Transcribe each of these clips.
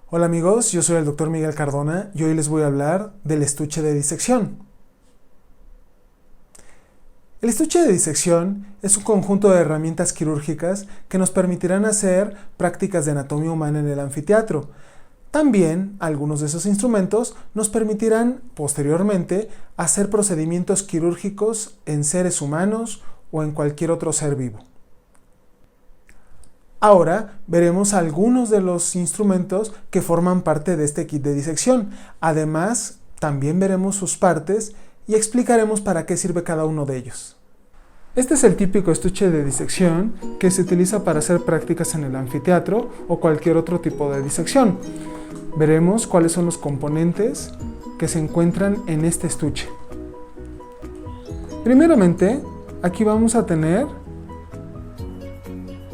Hola amigos, yo soy el Dr. Miguel Cardona y hoy les voy a hablar del estuche de disección. El estuche de disección es un conjunto de herramientas quirúrgicas que nos permitirán hacer prácticas de anatomía humana en el anfiteatro. También algunos de esos instrumentos nos permitirán posteriormente hacer procedimientos quirúrgicos en seres humanos o en cualquier otro ser vivo. Ahora veremos algunos de los instrumentos que forman parte de este kit de disección. Además, también veremos sus partes y explicaremos para qué sirve cada uno de ellos. Este es el típico estuche de disección que se utiliza para hacer prácticas en el anfiteatro o cualquier otro tipo de disección. Veremos cuáles son los componentes que se encuentran en este estuche. Primeramente, aquí vamos a tener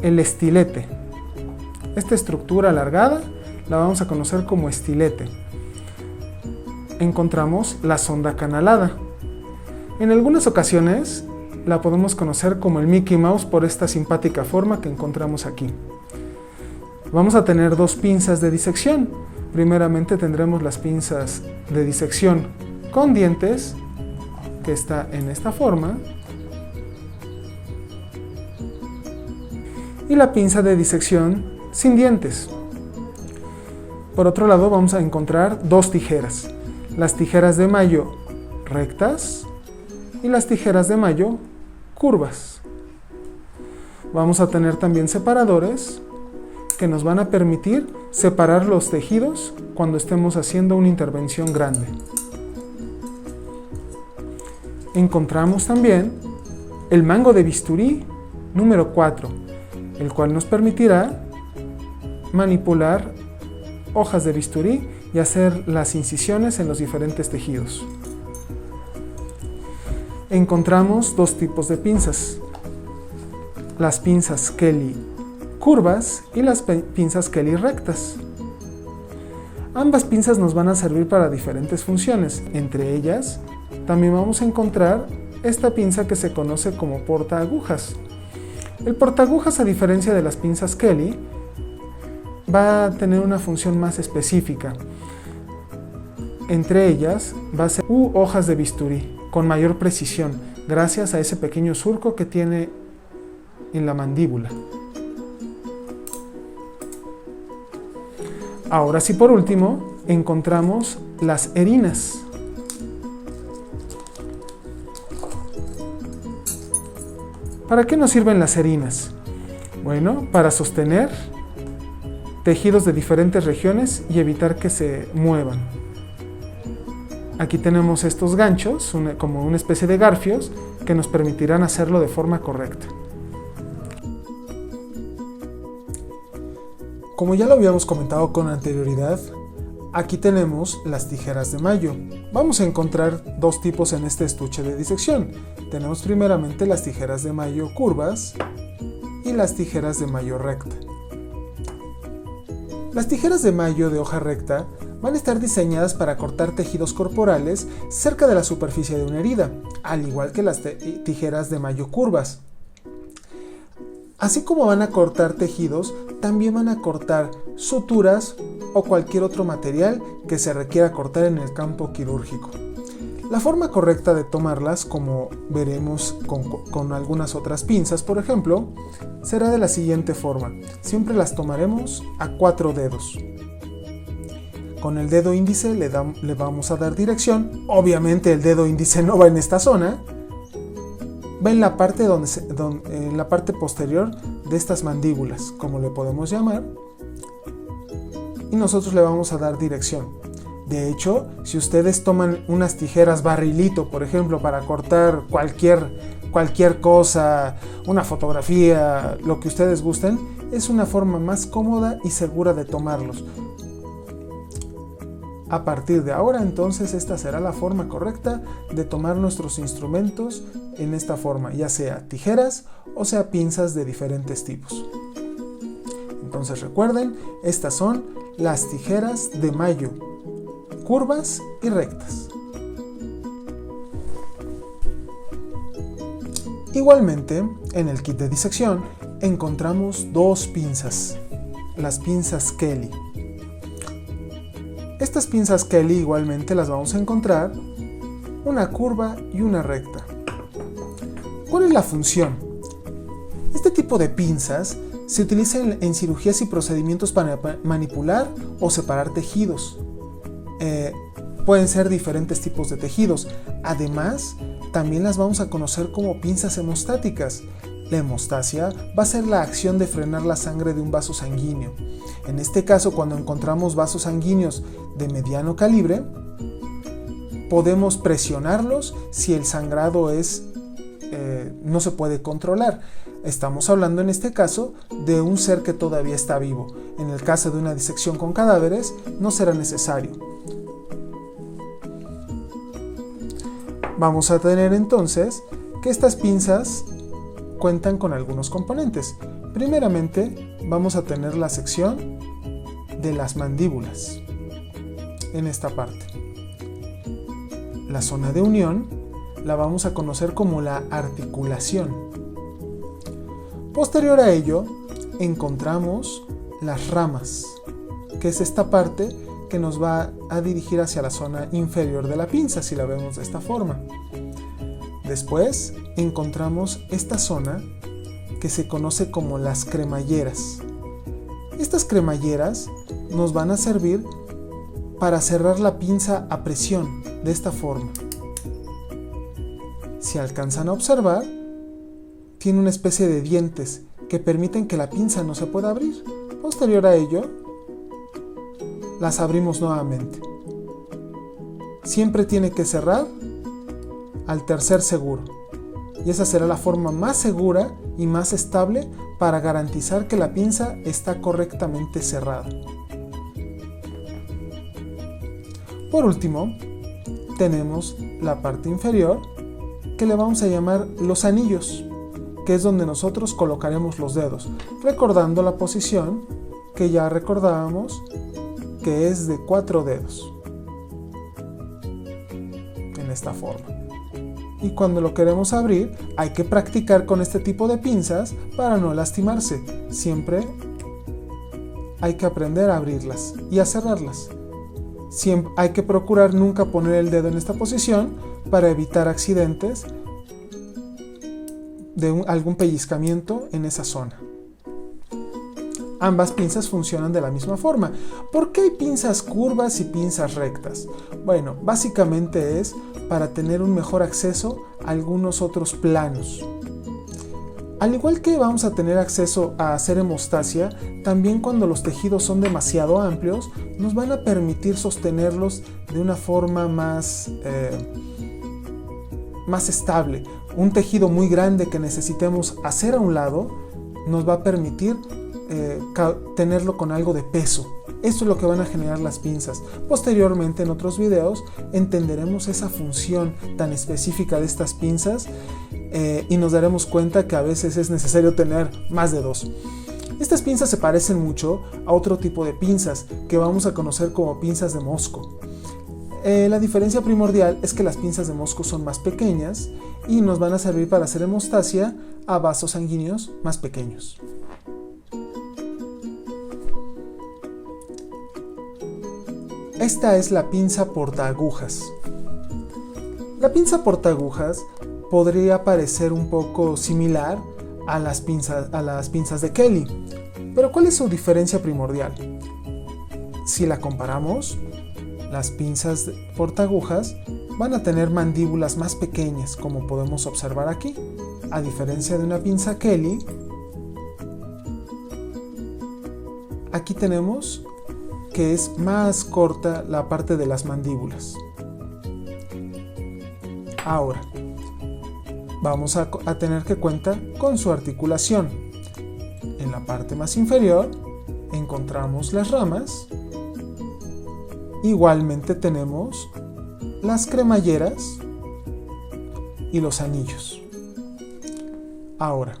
el estilete. Esta estructura alargada la vamos a conocer como estilete. Encontramos la sonda canalada. En algunas ocasiones la podemos conocer como el Mickey Mouse por esta simpática forma que encontramos aquí. Vamos a tener dos pinzas de disección. Primeramente tendremos las pinzas de disección con dientes, que está en esta forma, y la pinza de disección sin dientes. Por otro lado vamos a encontrar dos tijeras, las tijeras de Mayo rectas y las tijeras de Mayo curvas. Vamos a tener también separadores que nos van a permitir separar los tejidos cuando estemos haciendo una intervención grande. Encontramos también el mango de bisturí número 4, el cual nos permitirá manipular hojas de bisturí y hacer las incisiones en los diferentes tejidos. Encontramos dos tipos de pinzas, las pinzas Kelly curvas y las pinzas Kelly rectas. Ambas pinzas nos van a servir para diferentes funciones, entre ellas también vamos a encontrar esta pinza que se conoce como portaagujas. El portaagujas, a diferencia de las pinzas Kelly, va a tener una función más específica. Entre ellas va a ser hojas de bisturí con mayor precisión, gracias a ese pequeño surco que tiene en la mandíbula. Ahora sí, por último, encontramos las erinas. ¿Para qué nos sirven las erinas? Bueno, para sostener tejidos de diferentes regiones y evitar que se muevan. Aquí tenemos estos ganchos, como una especie de garfios, que nos permitirán hacerlo de forma correcta. Como ya lo habíamos comentado con anterioridad, aquí tenemos las tijeras de Mayo. Vamos a encontrar dos tipos en este estuche de disección. Tenemos primeramente las tijeras de Mayo curvas y las tijeras de Mayo recta. Las tijeras de Mayo de hoja recta van a estar diseñadas para cortar tejidos corporales cerca de la superficie de una herida, al igual que las tijeras de Mayo curvas. Así como van a cortar tejidos, también van a cortar suturas o cualquier otro material que se requiera cortar en el campo quirúrgico. La forma correcta de tomarlas, como veremos con algunas otras pinzas, por ejemplo, será de la siguiente forma. Siempre las tomaremos a 4 dedos. Con el dedo índice le vamos a dar dirección. Obviamente el dedo índice no va en esta zona. Va en la parte, en la parte posterior de estas mandíbulas, como le podemos llamar. Y nosotros le vamos a dar dirección. De hecho, si ustedes toman unas tijeras barrilito, por ejemplo, para cortar cualquier cosa, una fotografía, lo que ustedes gusten, es una forma más cómoda y segura de tomarlos. A partir de ahora, entonces, esta será la forma correcta de tomar nuestros instrumentos en esta forma, ya sea tijeras o sea pinzas de diferentes tipos. Entonces recuerden, estas son las tijeras de Mayo, curvas y rectas. Igualmente, en el kit de disección encontramos dos pinzas, las pinzas Kelly. Estas pinzas Kelly igualmente las vamos a encontrar una curva y una recta. ¿Cuál es la función? Este tipo de pinzas se utiliza en cirugías y procedimientos para manipular o separar tejidos. Pueden ser diferentes tipos de tejidos. Además, también las vamos a conocer como pinzas hemostáticas. La hemostasia va a ser la acción de frenar la sangre de un vaso sanguíneo. En este caso, cuando encontramos vasos sanguíneos de mediano calibre, podemos presionarlos si el sangrado no se puede controlar. Estamos hablando en este caso de un ser que todavía está vivo. En el caso de una disección con cadáveres, no será necesario. Vamos a tener entonces que estas pinzas cuentan con algunos componentes. Primeramente, vamos a tener la sección de las mandíbulas en esta parte. La zona de unión la vamos a conocer como la articulación. Posterior a ello, encontramos las ramas, que es esta parte que nos va a dirigir hacia la zona inferior de la pinza, si la vemos de esta forma. Después encontramos esta zona que se conoce como las cremalleras. Estas cremalleras nos van a servir para cerrar la pinza a presión, de esta forma. Si alcanzan a observar, tiene una especie de dientes que permiten que la pinza no se pueda abrir. Posterior a ello, las abrimos nuevamente. Siempre tiene que cerrar al tercer seguro. Y esa será la forma más segura y más estable para garantizar que la pinza está correctamente cerrada. Por último, tenemos la parte inferior que le vamos a llamar los anillos, que es donde nosotros colocaremos los dedos, recordando la posición que ya recordábamos, que es de 4 dedos, en esta forma. Y cuando lo queremos abrir, hay que practicar con este tipo de pinzas para no lastimarse. Siempre hay que aprender a abrirlas y a cerrarlas. Siempre hay que procurar nunca poner el dedo en esta posición para evitar accidentes de algún pellizcamiento en esa zona. Ambas pinzas funcionan de la misma forma. ¿Por qué hay pinzas curvas y pinzas rectas? Bueno, básicamente es para tener un mejor acceso a algunos otros planos. Al igual que vamos a tener acceso a hacer hemostasia, también cuando los tejidos son demasiado amplios, nos van a permitir sostenerlos de una forma más estable. Un tejido muy grande que necesitemos hacer a un lado nos va a permitir tenerlo con algo de peso. Esto es lo que van a generar las pinzas. Posteriormente, en otros videos, entenderemos esa función tan específica de estas pinzas y nos daremos cuenta que a veces es necesario tener más de 2. Estas pinzas se parecen mucho a otro tipo de pinzas que vamos a conocer como pinzas de mosco. La diferencia primordial es que las pinzas de mosco son más pequeñas y nos van a servir para hacer hemostasia a vasos sanguíneos más pequeños. Esta es la pinza portaagujas. La pinza portaagujas podría parecer un poco similar a las pinzas de Kelly, pero ¿cuál es su diferencia primordial? Si la comparamos, las pinzas portaagujas van a tener mandíbulas más pequeñas, como podemos observar aquí, a diferencia de una pinza Kelly. Aquí tenemos que es más corta la parte de las mandíbulas. Ahora, vamos a tener que cuenta con su articulación. En la parte más inferior encontramos las ramas. Igualmente tenemos las cremalleras y los anillos. Ahora,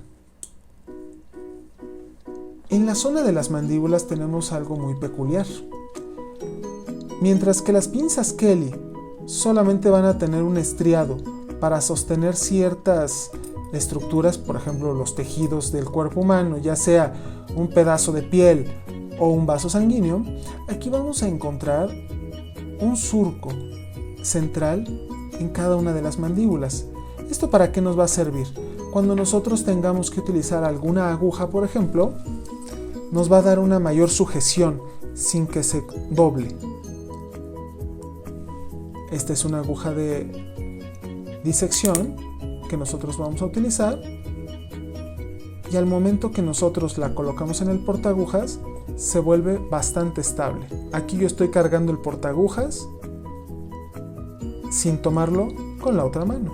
en la zona de las mandíbulas tenemos algo muy peculiar. Mientras que las pinzas Kelly solamente van a tener un estriado para sostener ciertas estructuras, por ejemplo los tejidos del cuerpo humano, ya sea un pedazo de piel o un vaso sanguíneo, aquí vamos a encontrar un surco central en cada una de las mandíbulas. ¿Esto para qué nos va a servir? Cuando nosotros tengamos que utilizar alguna aguja, por ejemplo, nos va a dar una mayor sujeción sin que se doble. Esta es una aguja de disección que nosotros vamos a utilizar, y al momento que nosotros la colocamos en el portaagujas se vuelve bastante estable. Aquí yo estoy cargando el portaagujas sin tomarlo con la otra mano.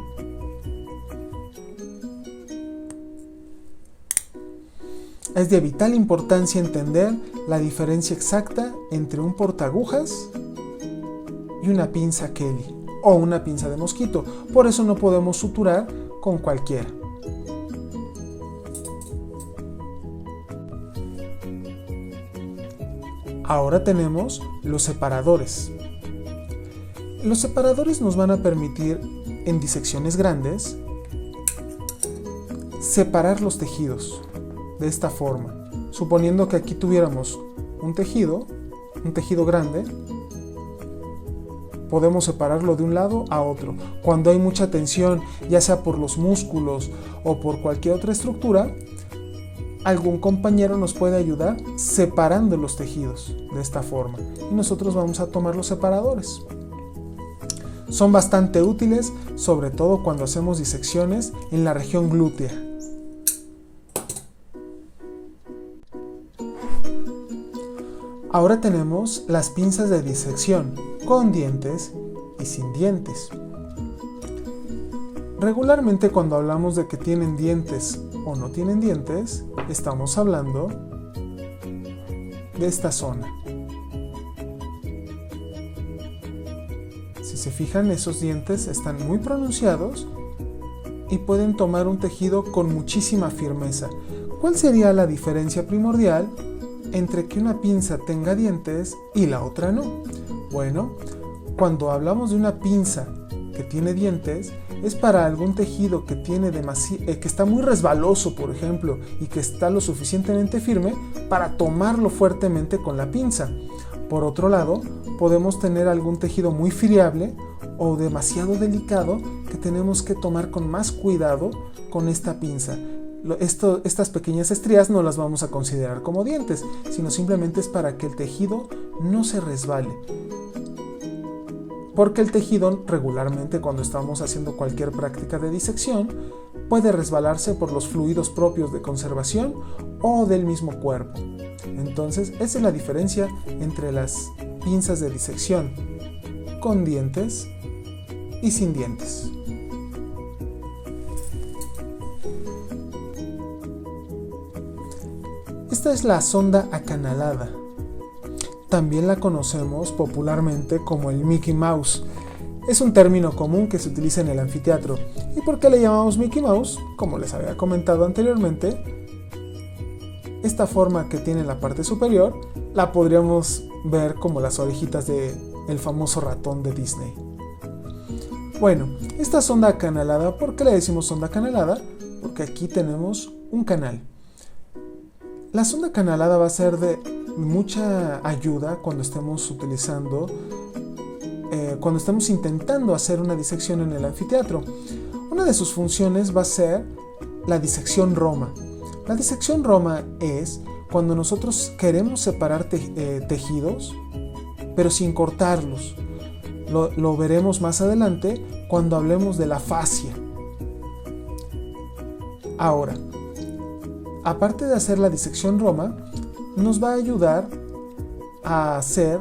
Es de vital importancia entender la diferencia exacta entre un portaagujas y una pinza Kelly o una pinza de mosquito. Por eso no podemos suturar con cualquiera. Ahora tenemos los separadores. Los separadores nos van a permitir, en disecciones grandes, separar los tejidos de esta forma. Suponiendo que aquí tuviéramos un tejido grande, podemos separarlo de un lado a otro. Cuando hay mucha tensión, ya sea por los músculos o por cualquier otra estructura, algún compañero nos puede ayudar separando los tejidos de esta forma, y nosotros vamos a tomar los separadores. Son bastante útiles, sobre todo cuando hacemos disecciones en la región glútea. Ahora tenemos las pinzas de disección, con dientes y sin dientes. Regularmente cuando hablamos de que tienen dientes o no tienen dientes, estamos hablando de esta zona. Si se fijan, esos dientes están muy pronunciados y pueden tomar un tejido con muchísima firmeza. ¿Cuál sería la diferencia primordial entre que una pinza tenga dientes y la otra no? Bueno, cuando hablamos de una pinza que tiene dientes, es para algún tejido que que está muy resbaloso, por ejemplo, y que está lo suficientemente firme para tomarlo fuertemente con la pinza. Por otro lado, podemos tener algún tejido muy friable o demasiado delicado que tenemos que tomar con más cuidado con esta pinza. Estas pequeñas estrías no las vamos a considerar como dientes, sino simplemente es para que el tejido no se resbale. Porque el tejido regularmente, cuando estamos haciendo cualquier práctica de disección, puede resbalarse por los fluidos propios de conservación o del mismo cuerpo. Entonces, esa es la diferencia entre las pinzas de disección con dientes y sin dientes. Esta es la sonda acanalada. También la conocemos popularmente como el Mickey Mouse. Es un término común que se utiliza en el anfiteatro. ¿Y por qué le llamamos Mickey Mouse? Como les había comentado anteriormente, esta forma que tiene en la parte superior la podríamos ver como las orejitas del famoso ratón de Disney. Bueno, esta sonda acanalada, ¿por qué le decimos sonda acanalada? Porque aquí tenemos un canal. La sonda acanalada va a ser de mucha ayuda cuando estemos intentando hacer una disección en el anfiteatro. Una de sus funciones va a ser la disección Roma. La disección Roma es cuando nosotros queremos separar tejidos, pero sin cortarlos. Lo veremos más adelante cuando hablemos de la fascia. Ahora, aparte de hacer la disección Roma, nos va a ayudar a hacer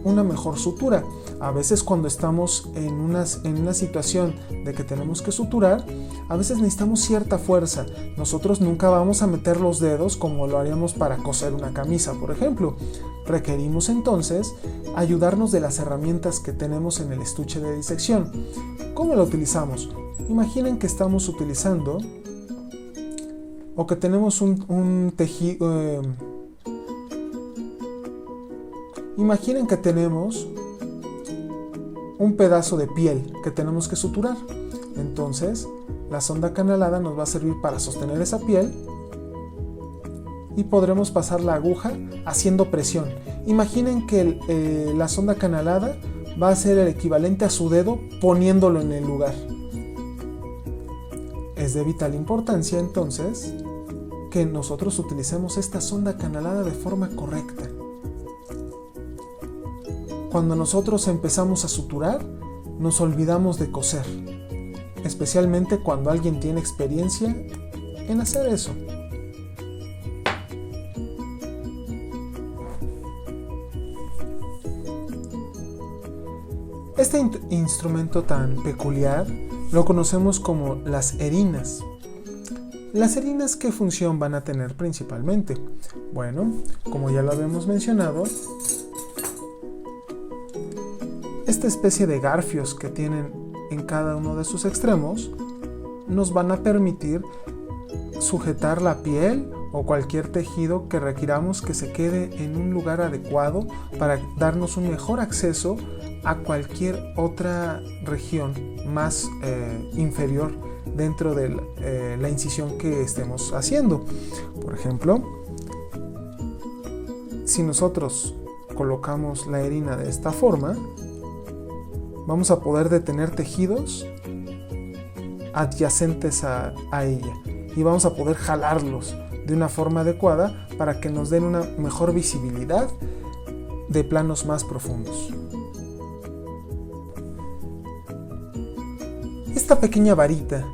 una mejor sutura. A veces cuando estamos en una situación de que tenemos que suturar, a veces necesitamos cierta fuerza. Nosotros nunca vamos a meter los dedos como lo haríamos para coser una camisa, por ejemplo. Requerimos entonces ayudarnos de las herramientas que tenemos en el estuche de disección. ¿Cómo lo utilizamos? Imaginen que estamos utilizando o que tenemos un tejido. Imaginen que tenemos un pedazo de piel que tenemos que suturar. Entonces, la sonda acanalada nos va a servir para sostener esa piel y podremos pasar la aguja haciendo presión. Imaginen que la sonda acanalada va a ser el equivalente a su dedo poniéndolo en el lugar. Es de vital importancia entonces que nosotros utilicemos esta sonda canalada de forma correcta. Cuando nosotros empezamos a suturar, nos olvidamos de coser, especialmente cuando alguien tiene experiencia en hacer eso. Este instrumento tan peculiar lo conocemos como las erinas. ¿Las erinas qué función van a tener principalmente? Bueno, como ya lo habíamos mencionado, esta especie de garfios que tienen en cada uno de sus extremos nos van a permitir sujetar la piel o cualquier tejido que requiramos que se quede en un lugar adecuado para darnos un mejor acceso a cualquier otra región más inferior dentro de la incisión que estemos haciendo. Por ejemplo, si nosotros colocamos la herina de esta forma, vamos a poder detener tejidos adyacentes a ella y vamos a poder jalarlos de una forma adecuada para que nos den una mejor visibilidad de planos más profundos. Esta pequeña varita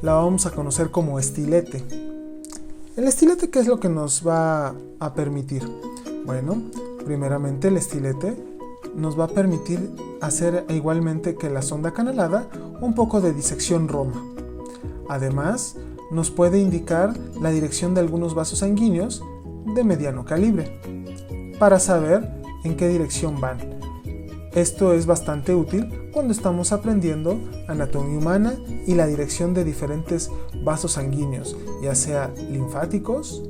la vamos a conocer como estilete. ¿El estilete qué es lo que nos va a permitir? Bueno, primeramente el estilete nos va a permitir hacer igualmente que la sonda canalada un poco de disección roma. Además, nos puede indicar la dirección de algunos vasos sanguíneos de mediano calibre para saber en qué dirección van. Esto es bastante útil cuando estamos aprendiendo anatomía humana y la dirección de diferentes vasos sanguíneos, ya sea linfáticos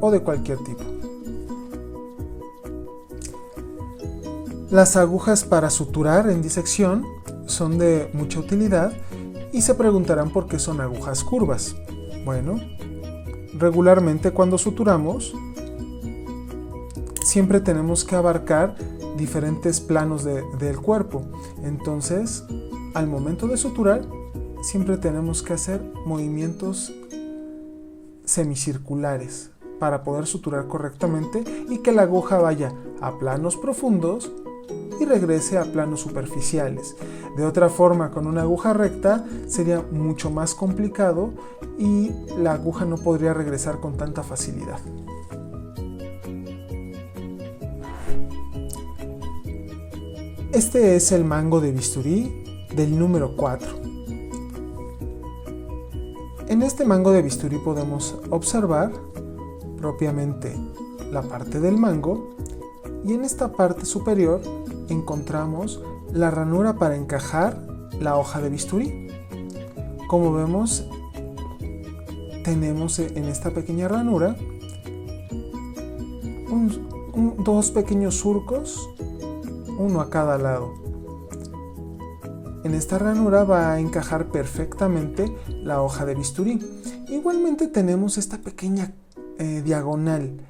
o de cualquier tipo. Las agujas para suturar en disección son de mucha utilidad y se preguntarán por qué son agujas curvas. Bueno, regularmente cuando suturamos siempre tenemos que abarcar diferentes planos del cuerpo. Entonces, al momento de suturar, siempre tenemos que hacer movimientos semicirculares para poder suturar correctamente y que la aguja vaya a planos profundos y regrese a planos superficiales. De otra forma, con una aguja recta sería mucho más complicado y la aguja no podría regresar con tanta facilidad. Este es el mango de bisturí del número 4. En este mango de bisturí podemos observar propiamente la parte del mango y en esta parte superior encontramos la ranura para encajar la hoja de bisturí. Como vemos, tenemos en esta pequeña ranura dos pequeños surcos, uno a cada lado. En esta ranura va a encajar perfectamente la hoja de bisturí. Igualmente tenemos esta pequeña diagonal.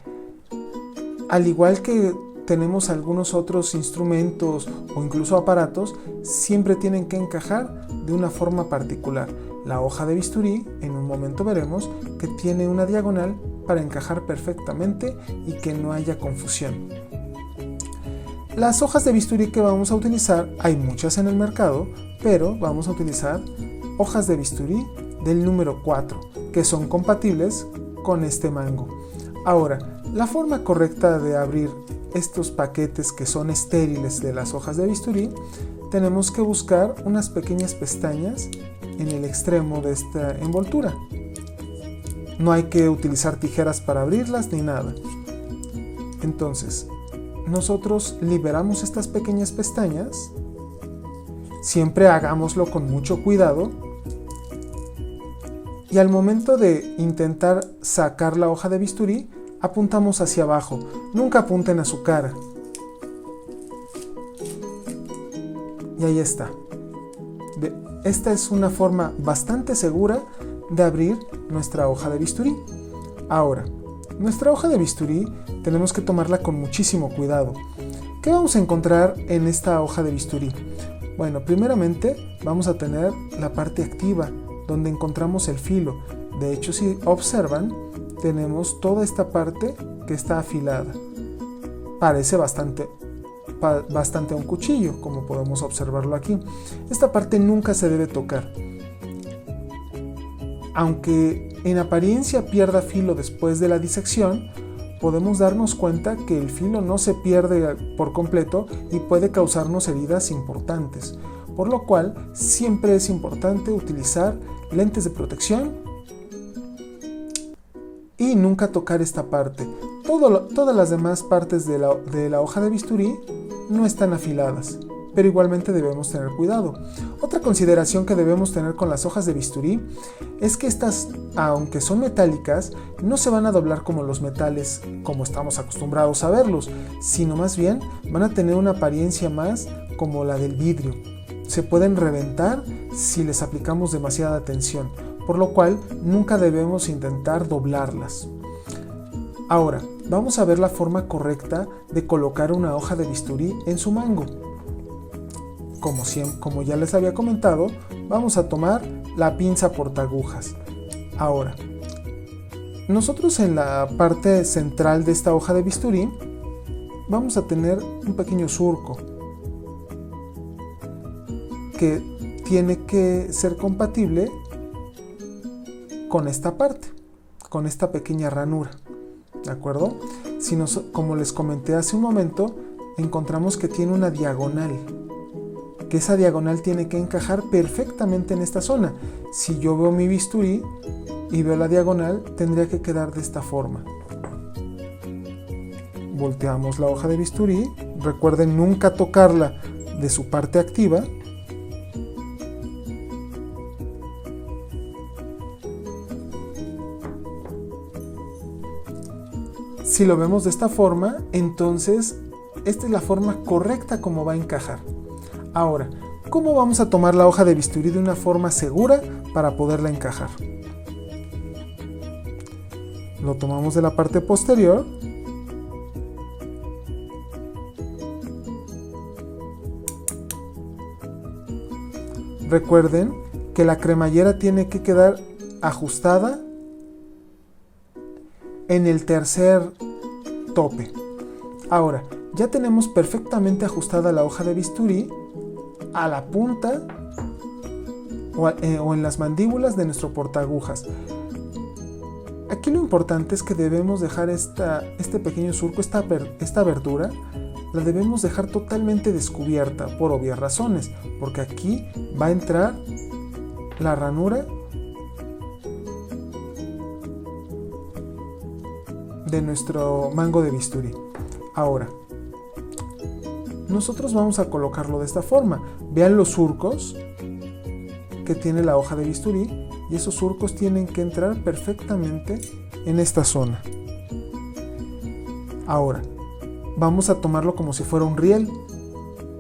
Al igual que tenemos algunos otros instrumentos o incluso aparatos, siempre tienen que encajar de una forma particular. La hoja de bisturí, en un momento veremos que tiene una diagonal para encajar perfectamente y que no haya confusión. Las hojas de bisturí que vamos a utilizar, hay muchas en el mercado, pero vamos a utilizar hojas de bisturí del número 4, que son compatibles con este mango. Ahora, la forma correcta de abrir estos paquetes que son estériles de las hojas de bisturí, tenemos que buscar unas pequeñas pestañas en el extremo de esta envoltura. No hay que utilizar tijeras para abrirlas ni nada. Entonces, nosotros liberamos estas pequeñas pestañas, siempre hagámoslo con mucho cuidado y al momento de intentar sacar la hoja de bisturí, apuntamos hacia abajo, nunca apunten a su cara. Y ahí está. Esta es una forma bastante segura de abrir nuestra hoja de bisturí. Ahora, nuestra hoja de bisturí tenemos que tomarla con muchísimo cuidado. ¿Qué vamos a encontrar en esta hoja de bisturí? Bueno, primeramente vamos a tener la parte activa, donde encontramos el filo. De hecho, si observan, tenemos toda esta parte que está afilada. Parece bastante a un cuchillo, como podemos observarlo aquí. Esta parte nunca se debe tocar. Aunque en apariencia pierda filo después de la disección, podemos darnos cuenta que el filo no se pierde por completo y puede causarnos heridas importantes, por lo cual siempre es importante utilizar lentes de protección y nunca tocar esta parte. Todas las demás partes de la hoja de bisturí no están afiladas, pero igualmente debemos tener cuidado. Otra consideración que debemos tener con las hojas de bisturí es que estas, aunque son metálicas, no se van a doblar como los metales como estamos acostumbrados a verlos, sino más bien van a tener una apariencia más como la del vidrio. Se pueden reventar si les aplicamos demasiada tensión, por lo cual nunca debemos intentar doblarlas. Ahora, vamos a ver la forma correcta de colocar una hoja de bisturí en su mango. Como ya les había comentado, vamos a tomar la pinza portaagujas. Ahora, nosotros en la parte central de esta hoja de bisturí vamos a tener un pequeño surco que tiene que ser compatible con esta parte, con esta pequeña ranura. ¿De acuerdo? Como les comenté hace un momento, encontramos que tiene una diagonal, que esa diagonal tiene que encajar perfectamente en esta zona. Si yo veo mi bisturí y veo la diagonal, tendría que quedar de esta forma. Volteamos la hoja de bisturí, recuerden nunca tocarla de su parte activa. Si lo vemos de esta forma, entonces esta es la forma correcta como va a encajar. Ahora, ¿cómo vamos a tomar la hoja de bisturí de una forma segura para poderla encajar? Lo tomamos de la parte posterior. Recuerden que la cremallera tiene que quedar ajustada en el tercer tope. Ahora, ya tenemos perfectamente ajustada la hoja de bisturí a la punta o en las mandíbulas de nuestro portaagujas. Aquí lo importante es que debemos dejar este pequeño surco, esta abertura, la debemos dejar totalmente descubierta por obvias razones, porque aquí va a entrar la ranura de nuestro mango de bisturí. Ahora, nosotros vamos a colocarlo de esta forma. Vean los surcos que tiene la hoja de bisturí y esos surcos tienen que entrar perfectamente en esta zona. Ahora, vamos a tomarlo como si fuera un riel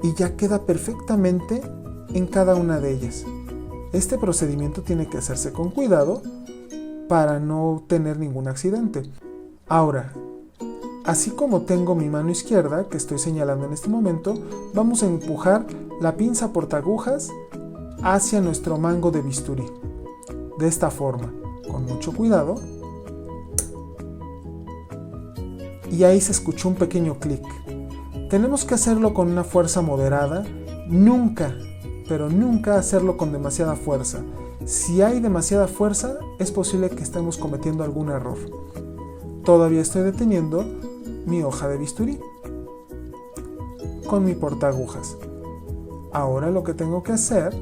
y ya queda perfectamente en cada una de ellas. Este procedimiento tiene que hacerse con cuidado para no tener ningún accidente. Ahora, así como tengo mi mano izquierda, que estoy señalando en este momento, vamos a empujar la pinza portaagujas hacia nuestro mango de bisturí. De esta forma, con mucho cuidado. Y ahí se escuchó un pequeño clic. Tenemos que hacerlo con una fuerza moderada. Nunca, pero nunca hacerlo con demasiada fuerza. Si hay demasiada fuerza, es posible que estemos cometiendo algún error. Todavía estoy deteniendo mi hoja de bisturí con mi portaagujas. Ahora lo que tengo que hacer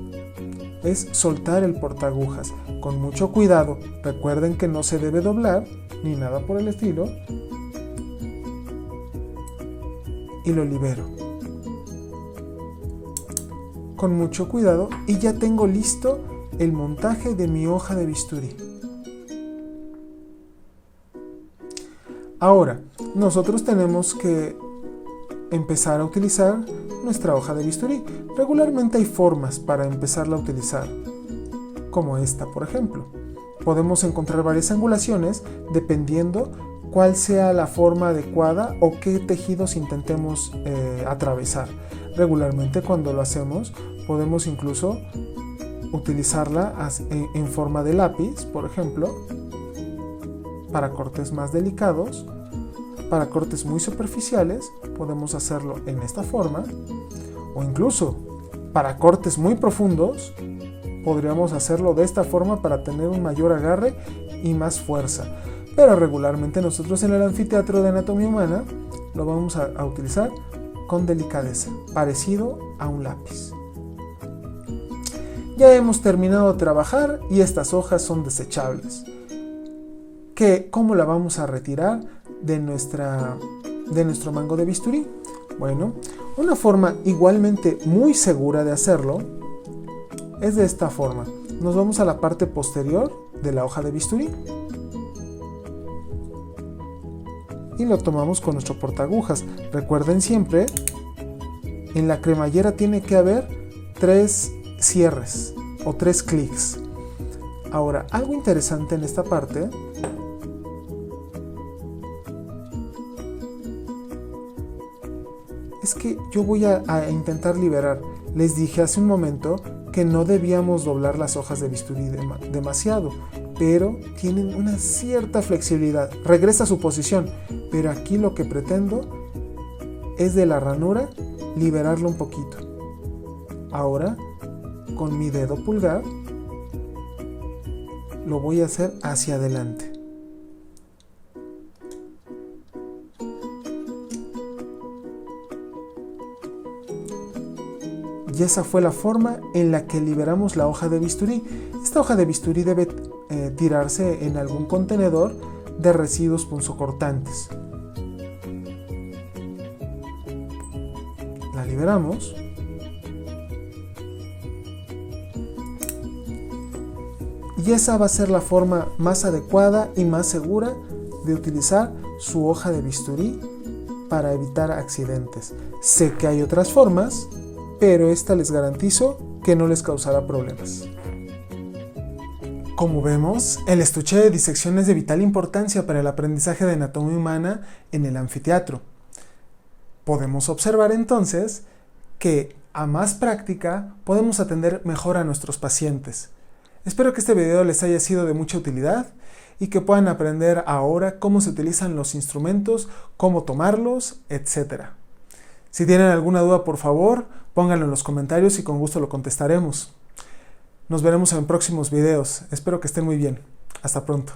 es soltar el portaagujas con mucho cuidado. Recuerden que no se debe doblar ni nada por el estilo. Y lo libero con mucho cuidado y ya tengo listo el montaje de mi hoja de bisturí. Ahora, nosotros tenemos que empezar a utilizar nuestra hoja de bisturí. Regularmente hay formas para empezarla a utilizar, como esta, por ejemplo. Podemos encontrar varias angulaciones dependiendo cuál sea la forma adecuada o qué tejidos intentemos atravesar. Regularmente cuando lo hacemos podemos incluso utilizarla en forma de lápiz, por ejemplo, para cortes más delicados. Para cortes muy superficiales podemos hacerlo en esta forma, o incluso para cortes muy profundos podríamos hacerlo de esta forma para tener un mayor agarre y más fuerza. Pero regularmente nosotros en el anfiteatro de anatomía humana lo vamos a utilizar con delicadeza, parecido a un lápiz. Ya hemos terminado de trabajar y estas hojas son desechables. ¿Cómo la vamos a retirar de nuestro mango de bisturí? Bueno, una forma igualmente muy segura de hacerlo es de esta forma. Nos vamos a la parte posterior de la hoja de bisturí y lo tomamos con nuestro portaagujas. Recuerden siempre, en la cremallera tiene que haber 3 cierres o 3 clics. Ahora, algo interesante en esta parte es que yo voy a intentar liberar. Les dije hace un momento que no debíamos doblar las hojas de bisturí demasiado, pero tienen una cierta flexibilidad. Regresa a su posición, pero aquí lo que pretendo es de la ranura liberarlo un poquito. Ahora, con mi dedo pulgar, lo voy a hacer hacia adelante. Y esa fue la forma en la que liberamos la hoja de bisturí. Esta hoja de bisturí debe tirarse en algún contenedor de residuos punzocortantes. La liberamos. Y esa va a ser la forma más adecuada y más segura de utilizar su hoja de bisturí para evitar accidentes. Sé que hay otras formas, pero esta les garantizo que no les causará problemas. Como vemos, el estuche de disección es de vital importancia para el aprendizaje de anatomía humana en el anfiteatro. Podemos observar entonces que a más práctica podemos atender mejor a nuestros pacientes. Espero que este video les haya sido de mucha utilidad y que puedan aprender ahora cómo se utilizan los instrumentos, cómo tomarlos, etc. Si tienen alguna duda, por favor, pónganlo en los comentarios y con gusto lo contestaremos. Nos veremos en próximos videos. Espero que estén muy bien. Hasta pronto.